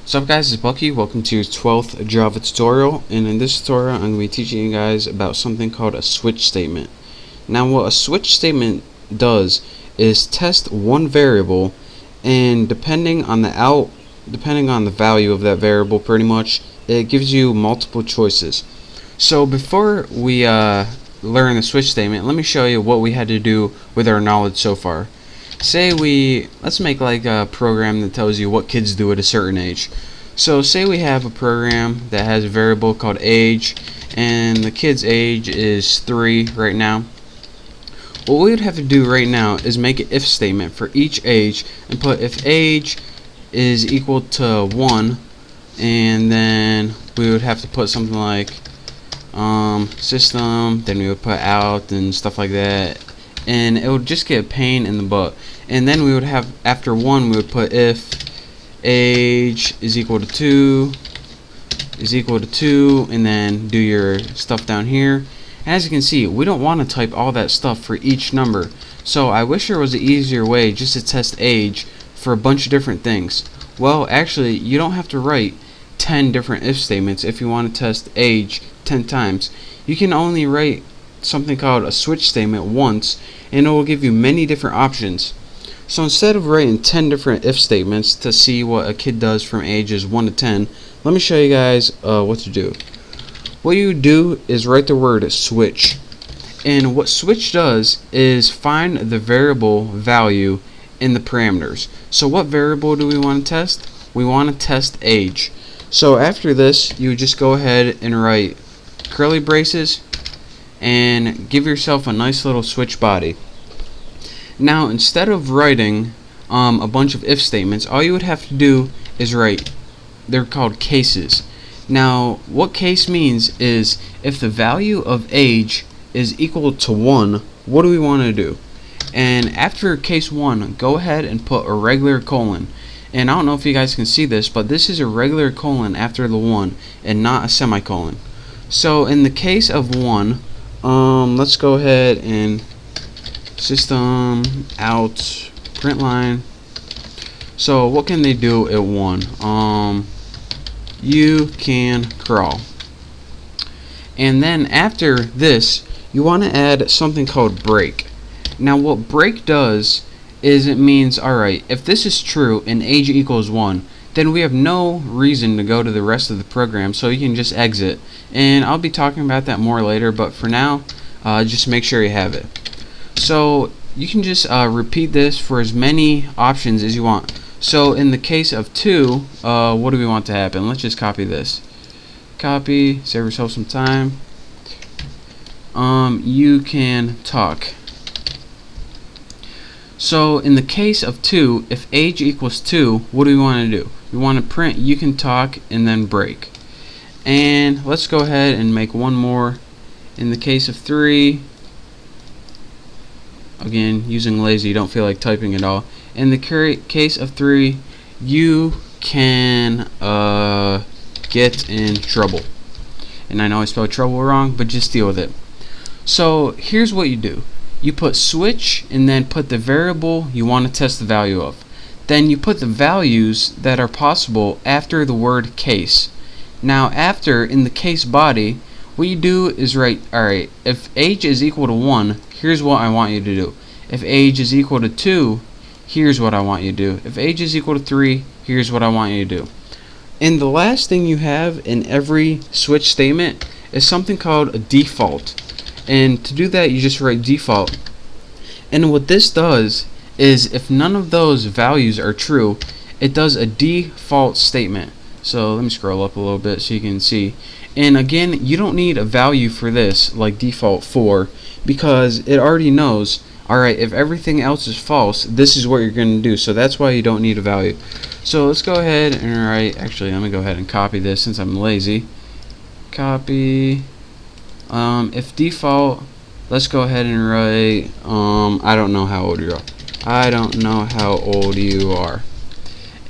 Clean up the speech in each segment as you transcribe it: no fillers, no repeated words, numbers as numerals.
What's up guys, it's Bucky. Welcome to your 12th Java tutorial, and in this tutorial I'm going to be teaching you guys about something called a switch statement. Now what a switch statement does is test one variable, and depending on the value of that variable, pretty much it gives you multiple choices. So before we learn the switch statement, let me show you what we had to do with our knowledge so far. Let's make like a program that tells you what kids do at a certain age. So say we have a program that has a variable called age, and the kid's age is 3 right now. What we would have to do right now is make an if statement for each age and put if age is equal to 1, and then we would have to put something like system, then we would put out and stuff like that, and it would just get a pain in the butt. And then we would have, after 1, we would put if age is equal to 2 and then do your stuff down here. As you can see, we don't want to type all that stuff for each number, so I wish there was an easier way just to test age for a bunch of different things. Well, actually, you don't have to write 10 different if statements if you want to test age 10 times. You can only write something called a switch statement once, and it will give you many different options. So instead of writing 10 different if statements to see what a kid does from ages 1 to 10, let me show you guys what to do. What you do is write the word switch, and what switch does is find the variable value in the parameters. So what variable do we want to test? We want to test age. So after this, you just go ahead and write curly braces and give yourself a nice little switch body. Now instead of writing a bunch of if statements, all you would have to do is write, they're called cases. Now what case means is if the value of age is equal to 1, what do we want to do? And after case 1, go ahead and put a regular colon. And I don't know if you guys can see this, but this is a regular colon after the 1 and not a semicolon. So in the case of 1, let's go ahead and system out print line. So what can they do at 1? You can crawl. And then after this, you want to add something called break. Now what break does is it means, alright, if this is true and age equals 1, then we have no reason to go to the rest of the program, so you can just exit. And I'll be talking about that more later, but for now, just make sure you have it. So you can just repeat this for as many options as you want. So in the case of 2, what do we want to happen? Let's just copy this. Copy, save yourself some time. You can talk. So in the case of 2, if age equals 2, what do we want to do? We want to print you can talk and then break. And let's go ahead and make one more. In the case of 3, again, using lazy, don't feel like typing at all. In the case of 3, you can get in trouble. And I know I spelled trouble wrong, but just deal with it. So here's what you do. You put switch and then put the variable you want to test the value of. Then you put the values that are possible after the word case. Now after, in the case body, what you do is write, alright, if age is equal to 1, here's what I want you to do. If age is equal to 2, here's what I want you to do. If age is equal to 3, here's what I want you to do. And the last thing you have in every switch statement is something called a default. And to do that, you just write default. And what this does is if none of those values are true, it does a default statement. So let me scroll up a little bit so you can see. And again, you don't need a value for this like default 4, because it already knows, alright, if everything else is false, this is what you're going to do. So that's why you don't need a value. So let's go ahead and write, actually let me go ahead and copy this since I'm lazy. Copy. If default, let's go ahead and write, I don't know how old you are. I don't know how old you are.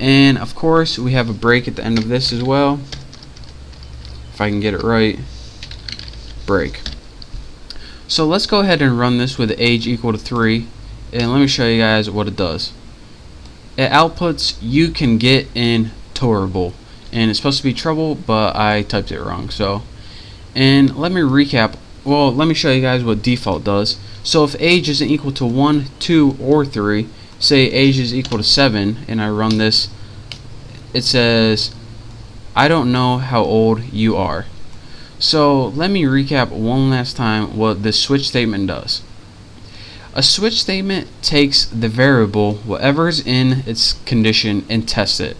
And of course, we have a break at the end of this as well. If I can get it right. Break. So let's go ahead and run this with age equal to 3, and let me show you guys what it does. It outputs you can get in tolerable. and it's supposed to be trouble, but I typed it wrong. So, and let me recap. Well, let me show you guys what default does. So if age isn't equal to 1, 2, or 3, say age is equal to 7, and I run this, it says, I don't know how old you are. So let me recap one last time what this switch statement does. A switch statement takes the variable, whatever's in its condition, and tests it.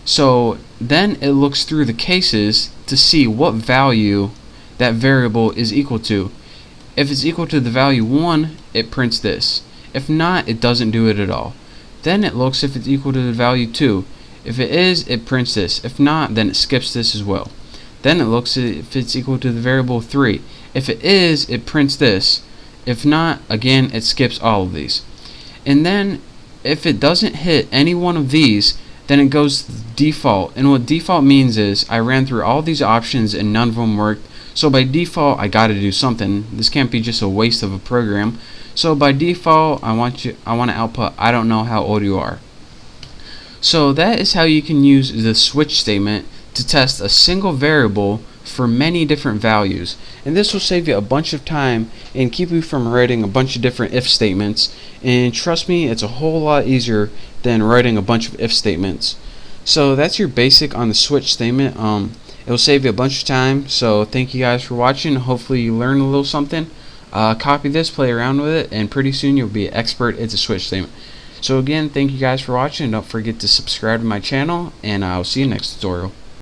So then it looks through the cases to see what value that variable is equal to. If it's equal to the value 1, it prints this. If not, it doesn't do it at all. Then it looks if it's equal to the value 2. If it is, it prints this. If not, then it skips this as well. Then it looks if it's equal to the variable 3. If it is, it prints this. If not, again, it skips all of these. And then if it doesn't hit any one of these, then it goes to default. And what default means is I ran through all these options and none of them worked. So by default, I got to do something. This can't be just a waste of a program. So by default, I want to output I don't know how old you are. So that is how you can use the switch statement to test a single variable for many different values. And this will save you a bunch of time and keep you from writing a bunch of different if statements. And trust me, it's a whole lot easier than writing a bunch of if statements. So that's your basic on the switch statement. It will save you a bunch of time. So thank you guys for watching. Hopefully you learned a little something. Copy this, play around with it, and pretty soon you'll be an expert at the switch statement. So again, thank you guys for watching. Don't forget to subscribe to my channel, and I'll see you next tutorial.